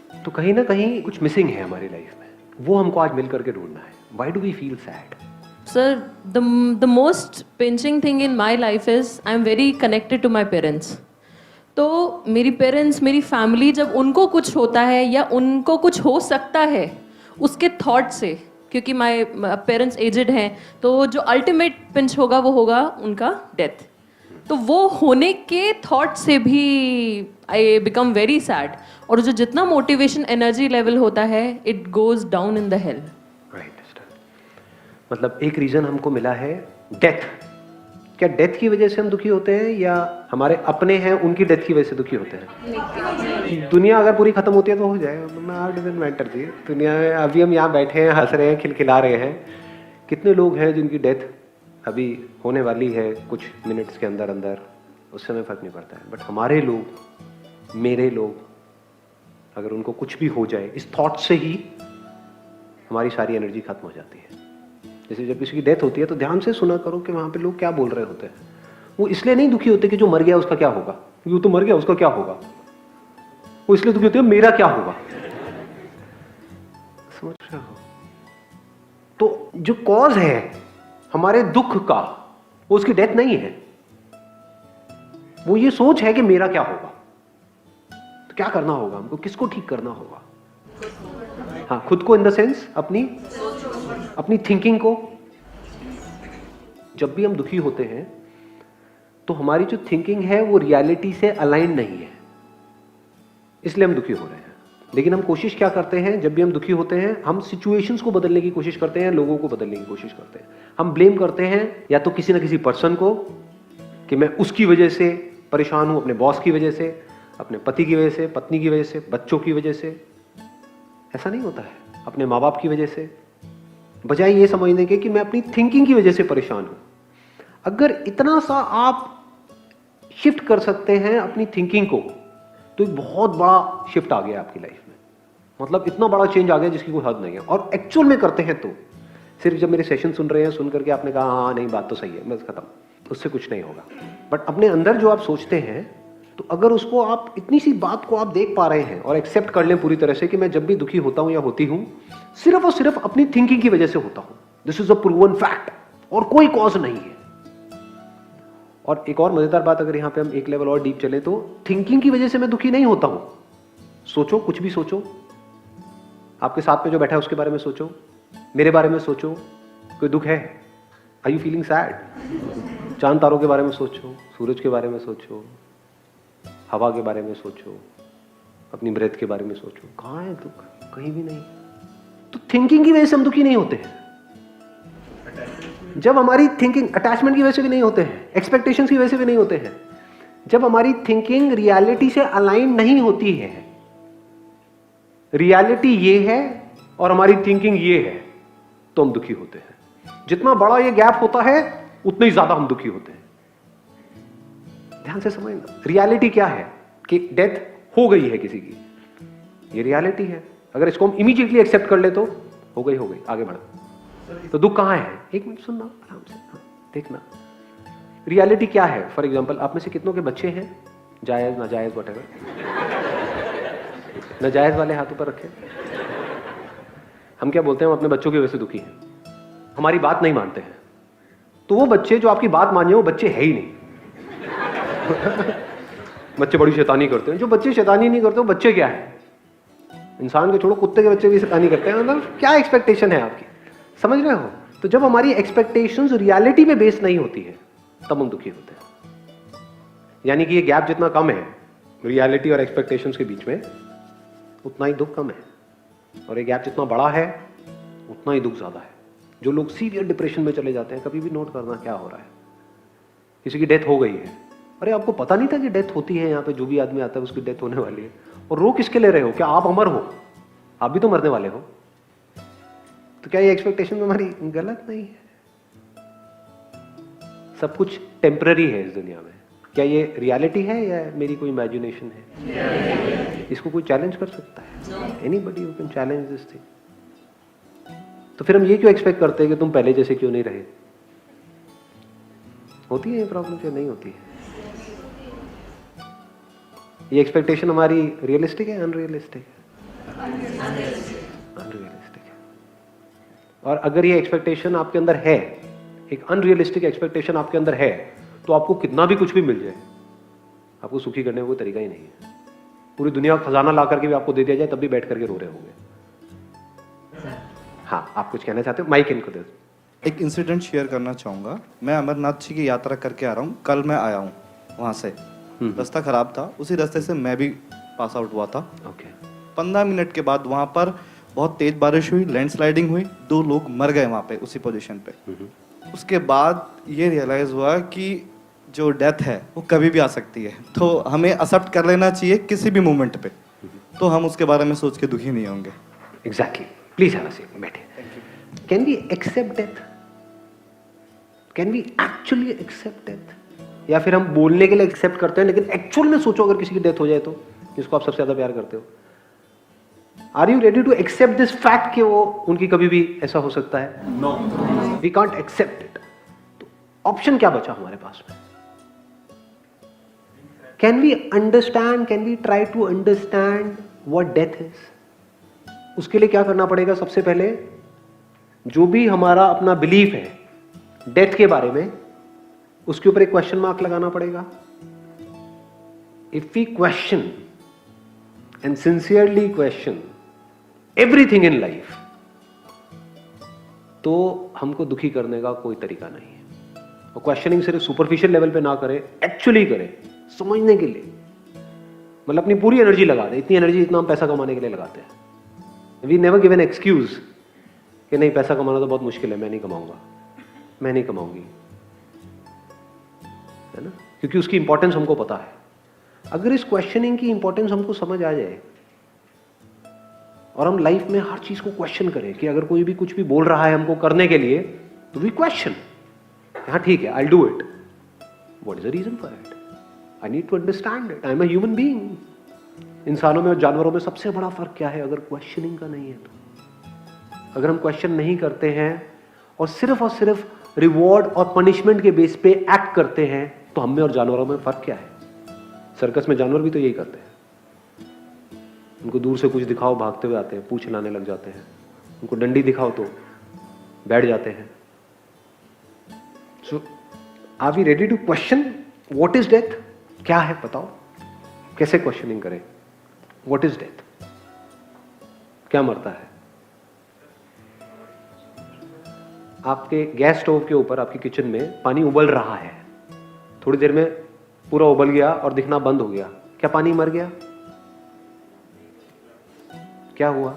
तो कहीं ना कहीं कुछ मिसिंग है हमारी लाइफ में, वो हमको आज मिल करके ढूंढना है. Why do we feel sad? Sir, the most pinching thing in my life is I'm very connected to my parents. तो मेरी पेरेंट्स, मेरी फैमिली, जब उनको कुछ होता है या उनको कुछ हो सकता है उसके थॉट से, क्योंकि माय पेरेंट्स एजेड हैं, तो जो अल्टीमेट पिंच होगा वो होगा उनका डेथ. तो वो होने के थॉट से भी आई बिकम वेरी सैड. और जो जितना मोटिवेशन एनर्जी लेवल होता है, it goes down in the hell. Right. मतलब एक रीजन हमको मिला है डेथ. क्या डेथ की वजह से हम दुखी होते हैं या हमारे अपने हैं उनकी डेथ की वजह से दुखी होते हैं? दुनिया अगर पूरी खत्म होती है तो हो जाएगा, डजंट मैटर जी. दुनिया में अभी हम यहाँ बैठे हैं, हंस रहे हैं, खिलखिला रहे हैं. कितने लोग हैं जिनकी डेथ अभी होने वाली है कुछ मिनट्स के अंदर अंदर, उस समय फर्क नहीं पड़ता है. बट हमारे लोग, मेरे लोग, अगर उनको कुछ भी हो जाए, इस थॉट से ही हमारी सारी एनर्जी खत्म हो जाती है. जैसे जब किसी की डेथ होती है तो ध्यान से सुना करो कि वहाँ पे लोग क्या बोल रहे होते हैं. वो इसलिए नहीं दुखी होते कि जो मर गया उसका क्या होगा, क्योंकि वो तो मर गया उसका क्या होगा. वो इसलिए दुखी होते हैं मेरा क्या होगा. समझ रहे हो? तो जो कॉज है हमारे दुख का, वो उसकी डेथ नहीं है, वो ये सोच है कि मेरा क्या होगा. तो क्या करना होगा हमको, किसको ठीक करना होगा? हाँ, खुद को, इन द सेंस अपनी थिंकिंग को. जब भी हम दुखी होते हैं तो हमारी जो थिंकिंग है वो रियलिटी से अलाइन नहीं है, इसलिए हम दुखी हो रहे हैं. लेकिन हम कोशिश क्या करते हैं, जब भी हम दुखी होते हैं हम सिचुएशंस को बदलने की कोशिश करते हैं, लोगों को बदलने की कोशिश करते हैं. हम ब्लेम करते हैं या तो किसी ना किसी पर्सन को कि मैं उसकी वजह से परेशान हूं, अपने बॉस की वजह से, अपने पति की वजह से, पत्नी की वजह से, बच्चों की वजह से. ऐसा नहीं होता है. अपने माँ बाप की वजह से, बजाय ये समझने के कि मैं अपनी थिंकिंग की वजह से परेशान हूं. अगर इतना सा आप शिफ्ट कर सकते हैं अपनी थिंकिंग को, तो एक बहुत बड़ा शिफ्ट आ गया आपकी लाइफ में. मतलब इतना बड़ा चेंज आ गया जिसकी कोई हद नहीं है. और एक्चुअल में करते हैं तो सिर्फ जब मेरे सेशन सुन रहे हैं, सुन करके आपने कहा हाँ नहीं बात तो सही है, बस खत्म, उससे कुछ नहीं होगा. बट अपने अंदर जो आप सोचते हैं, तो अगर उसको आप, इतनी सी बात को आप देख पा रहे हैं और एक्सेप्ट कर लें पूरी तरह से कि मैं जब भी दुखी होता हूं या होती हूं सिर्फ और सिर्फ अपनी थिंकिंग की वजह से होता हूं, this is a proven fact, और कोई कॉज नहीं है. और एक और मजेदार बात, अगर यहां पे हम एक लेवल और डीप चले, तो थिंकिंग की वजह से मैं दुखी नहीं होता हूं. सोचो, कुछ भी सोचो, आपके साथ में जो बैठा है उसके बारे में सोचो, मेरे बारे में सोचो, कोई दुख है? Are you feeling sad? चांद तारों के बारे में सोचो, सूरज के बारे में सोचो, हवा के बारे में सोचो, अपनी ब्रेथ के बारे में सोचो. कहाँ है दुख? कहीं भी नहीं. तो थिंकिंग की वजह से हम दुखी नहीं होते हैं. जब हमारी थिंकिंग, अटैचमेंट की वजह से भी नहीं होते हैं, एक्सपेक्टेशंस की वजह से भी नहीं होते हैं. जब हमारी थिंकिंग रियलिटी से अलाइन नहीं होती है, रियलिटी ये है और हमारी थिंकिंग ये है, तो हम दुखी होते हैं. जितना बड़ा ये गैप होता है उतना ही ज्यादा हम दुखी होते हैं. ध्यान से समझना, रियलिटी क्या है कि डेथ हो गई है किसी की, ये रियलिटी है. अगर इसको हम इमीडिएटली एक्सेप्ट कर ले तो हो गई, आगे बढ़ो. तो दुख कहां है? एक मिनट सुनना आराम से, देखना रियलिटी क्या है. फॉर एग्जांपल, आप में से कितनों के बच्चे हैं, जायज नाजायज व्हाटएवर? नाजायज वाले हाथ ऊपर रखें. हम क्या बोलते हैं, हम अपने बच्चों की वजह से दुखी हैं, हमारी बात नहीं मानते हैं. तो वो बच्चे जो आपकी बात माने, वो बच्चे है ही नहीं. बच्चे बड़ी शैतानी करते हैं. जो बच्चे शैतानी नहीं करते वो बच्चे क्या है? इंसान के छोड़ो, कुत्ते के बच्चे भी शैतानी करते हैं. मतलब क्या एक्सपेक्टेशन है आपकी, समझ रहे हो? तो जब हमारी एक्सपेक्टेशंस रियलिटी पे बेस नहीं होती है तब हम दुखी होते हैं. यानी कि ये गैप जितना कम है रियलिटी और एक्सपेक्टेशंस के बीच में, उतना ही दुख कम है. और ये गैप जितना बड़ा है उतना ही दुख ज्यादा है. जो लोग सीवियर डिप्रेशन में चले जाते हैं, कभी भी नोट करना क्या हो रहा है. किसी की डेथ हो गई है, अरे आपको पता नहीं था कि डेथ होती है, यहाँ पे जो भी आदमी आता है उसकी डेथ होने वाली है, और रो किसके ले रहे हो? क्या आप अमर हो? आप भी तो मरने वाले हो. तो क्या ये एक्सपेक्टेशन हमारी गलत नहीं है? सब कुछ टेम्पररी है इस दुनिया में. क्या ये रियलिटी है या मेरी कोई इमेजिनेशन है? इसको कोई चैलेंज कर सकता है? Anybody who can challenge this thing. तो फिर हम ये क्यों एक्सपेक्ट करते हैं कि तुम पहले जैसे क्यों नहीं रहे? होती है ये प्रॉब्लम या नहीं होती है? ये एक्सपेक्टेशन हमारी रियलिस्टिक है, अनरियलिस्टिक है? अनरियलिस्टिक है। और अगर ये एक्सपेक्टेशन आपके अंदर है, एक अनरियलिस्टिक एक्सपेक्टेशन आपके अंदर है, तो आपको कितना भी कुछ भी मिल जाए, आपको सुखी करने का कोई तरीका ही नहीं है। पूरी दुनिया का खजाना ला करके भी आपको दे दिया जाए, तब भी बैठ करके रो रहे होंगे। हाँ, आप कुछ कहना चाहते हो? माइक इनको दे। एक इंसिडेंट शेयर करना चाहूँगा। मैं अमरनाथ जी की यात्रा करके आ रहा हूँ, कल मैं आया हूँ वहाँ से। रास्ता खराब था, उसी रास्ते से मैं भी पास आउट हुआ था। ओके। 15 मिनट के बाद वहाँ पर बहुत तेज बारिश हुई, लैंडस्लाइडिंग हुई, 2 लोग मर गए वहाँ पे उसी पोजीशन पे। उसके बाद ये रियलाइज़ हुआ कि जो डेथ है वो कभी भी आ सकती है, तो हमें एक्सेप्ट कर लेना चाहिए किसी भी मोमेंट पे, तो हम उसके बारे में सोच के दुखी नहीं होंगे। Exactly. Please have a seat, बैठे। Can we accept death? Can we actually accept death? या फिर हम बोलने के लिए एक्सेप्ट करते हैं, लेकिन एक्चुअल में सोचो अगर किसी की डेथ हो जाए तो, जिसको आप सबसे ज्यादा प्यार करते हो, are you ready to accept this fact कि वो उनकी कभी भी ऐसा हो सकता है? No, we can't accept it. तो ऑप्शन क्या बचा हमारे पास में? Can we understand, can we try to understand what death is? उसके लिए क्या करना पड़ेगा? सबसे पहले जो भी हमारा अपना बिलीफ है डेथ के बारे में, उसके ऊपर एक क्वेश्चन मार्क लगाना पड़ेगा। If we question and sincerely question everything in life, तो हमको दुखी करने का कोई तरीका नहीं है। और क्वेश्चनिंग सिर्फ सुपरफिशियल लेवल पे ना करें, एक्चुअली करें, समझने के लिए। मतलब अपनी पूरी एनर्जी लगा दें। इतनी एनर्जी इतना हम पैसा कमाने के लिए लगाते हैं। We never give an excuse कि नहीं, पैसा कमाना तो बहुत मुश्किल है, मैं नहीं कमाऊंगा, मैं नहीं कमाऊंगी, है ना? क्योंकि उसकी इंपॉर्टेंस हमको पता है। अगर इस क्वेश्चनिंग की इंपॉर्टेंस हमको समझ आ जाए और हम लाइफ में हर चीज को क्वेश्चन करें कि अगर कोई भी कुछ भी बोल रहा है हमको करने के लिए, तो वी क्वेश्चन, हाँ ठीक है, I do it, what is the reason for it, I need to understand it, I am a human being. इंसानों में और जानवरों में सबसे बड़ा फर्क क्या है? अगर क्वेश्चनिंग का नहीं है तो। अगर हम क्वेश्चन नहीं करते हैं और सिर्फ रिवॉर्ड और पनिशमेंट के बेस पे एक्ट करते हैं, तो हम में और जानवरों में फर्क क्या है? सर्कस में जानवर भी तो यही करते हैं। उनको दूर से कुछ दिखाओ, भागते हुए आते हैं, पूंछ हिलाने लग जाते हैं। उनको डंडी दिखाओ तो बैठ जाते हैं। So are we ready to question what is death? क्या है बताओ, कैसे क्वेश्चनिंग करें? What is death? क्या मरता है? आपके गैस स्टोव के ऊपर आपकी किचन में पानी उबल रहा है, थोड़ी देर में पूरा उबल गया और दिखना बंद हो गया, क्या पानी मर गया? क्या हुआ?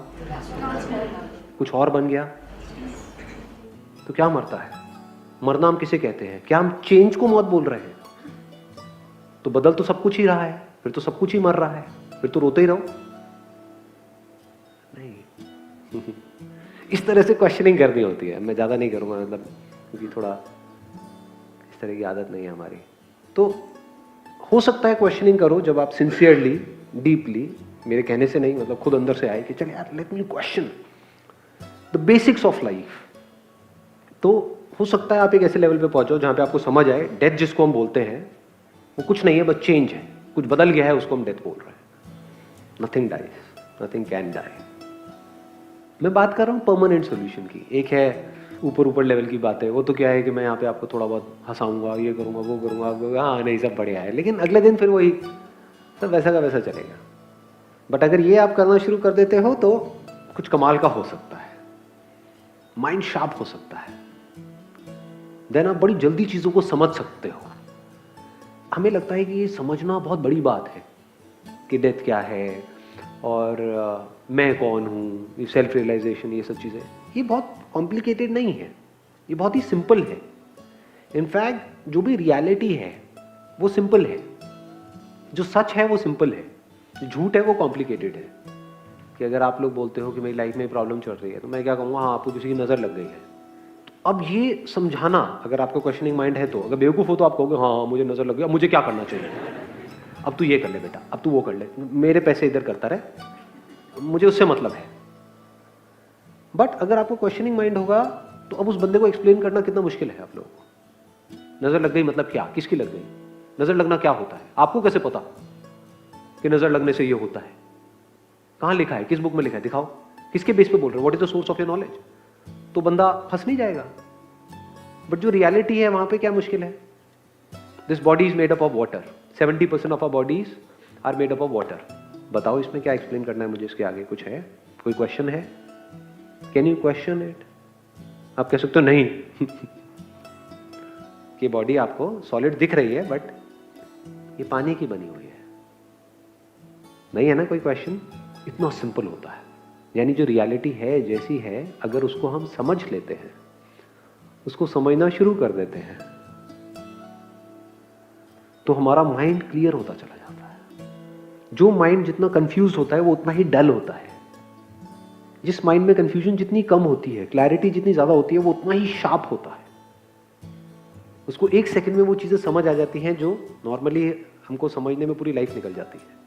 कुछ और बन गया, तो क्या मरता है? मरना हम किसे कहते हैं? क्या हम चेंज को मौत बोल रहे हैं? तो बदल तो सब कुछ ही रहा है, फिर तो सब कुछ ही मर रहा है, फिर तो रोते ही रहो। नहीं इस तरह से क्वेश्चनिंग करनी होती है। मैं ज्यादा नहीं करूंगा, मतलब क्योंकि थोड़ा इस तरह की आदत नहीं है हमारी। तो हो सकता है क्वेश्चनिंग करो जब आप सिंसियरली, डीपली, मेरे कहने से नहीं, मतलब खुद अंदर से आए कि चल यार let me question the basics of life. तो हो सकता है आप एक ऐसे लेवल पे पहुंचो जहां पे आपको समझ आए डेथ जिसको हम बोलते हैं वो कुछ नहीं है, बस चेंज है, कुछ बदल गया है, उसको हम डेथ बोल रहे हैं। Nothing dies, nothing can die. मैं बात कर रहा हूँ परमानेंट सोल्यूशन की। एक है ऊपर लेवल की बात है, वो तो क्या है कि मैं यहाँ पे आपको थोड़ा बहुत हंसाऊंगा, ये करूंगा, वो करूंगा, हाँ नहीं सब बढ़िया है, लेकिन अगले दिन फिर वही सब वैसा का वैसा चलेगा। बट अगर ये आप करना शुरू कर देते हो तो कुछ कमाल का हो सकता है, माइंड शार्प हो सकता है, देन आप बड़ी जल्दी चीजों को समझ सकते हो। हमें लगता है कि ये समझना बहुत बड़ी बात है कि डेथ क्या है और मैं कौन हूँ, ये सेल्फ रियलाइजेशन, ये सब चीज़ें, ये बहुत कॉम्प्लिकेटेड नहीं है, ये बहुत ही सिंपल है। इनफैक्ट जो भी रियलिटी है वो सिंपल है, जो सच है वो सिंपल है, जो झूठ है वो कॉम्प्लिकेटेड है। कि अगर आप लोग बोलते हो कि मेरी लाइफ में प्रॉब्लम चल रही है, तो मैं क्या कहूँगा, हाँ आपको किसी की नज़र लग गई है। तो अब ये समझाना, अगर आपको क्वेश्चनिंग माइंड है तो, अगर बेवकूफ़ हो तो आप कहोगे हाँ मुझे नज़र लग गई, अब मुझे क्या करना चाहिए, अब तू ये कर ले बेटा, अब तू वो कर ले, मेरे पैसे इधर करता रहे, मुझे उससे मतलब है। बट अगर आपको क्वेश्चनिंग माइंड होगा तो अब उस बंदे को एक्सप्लेन करना कितना मुश्किल है आप लोगों को। नजर लग गई मतलब क्या, किसकी लग गई, नजर लगना क्या होता है, आपको कैसे पता कि नजर लगने से ये होता है? कहाँ लिखा है, किस बुक में लिखा है, दिखाओ, किसके बेस पे बोल रहे हो, what is the source of your knowledge. तो बंदा फंस नहीं जाएगा। बट जो रियलिटी है वहां पे क्या मुश्किल है, this body is made up of water, 70% of our bodies are made up of water. बताओ इसमें क्या एक्सप्लेन करना है मुझे, इसके आगे कुछ है, कोई क्वेश्चन है, कैन यू क्वेश्चन इट। आप कह सकते हो नहीं कि बॉडी आपको सॉलिड दिख रही है बट ये पानी की बनी हुई है, नहीं है ना कोई क्वेश्चन। इतना सिंपल होता है। यानी जो रियलिटी है जैसी है, अगर उसको हम समझ लेते हैं, उसको समझना शुरू कर देते हैं, तो हमारा माइंड क्लियर होता चला जाता है। जो माइंड जितना कंफ्यूज होता है वो उतना ही डल होता है। जिस माइंड में कंफ्यूजन जितनी कम होती है, क्लैरिटी जितनी ज्यादा होती है, वो उतना ही शार्प होता है। उसको 1 सेकंड में वो चीजें समझ आ जाती हैं जो नॉर्मली हमको समझने में पूरी लाइफ निकल जाती है।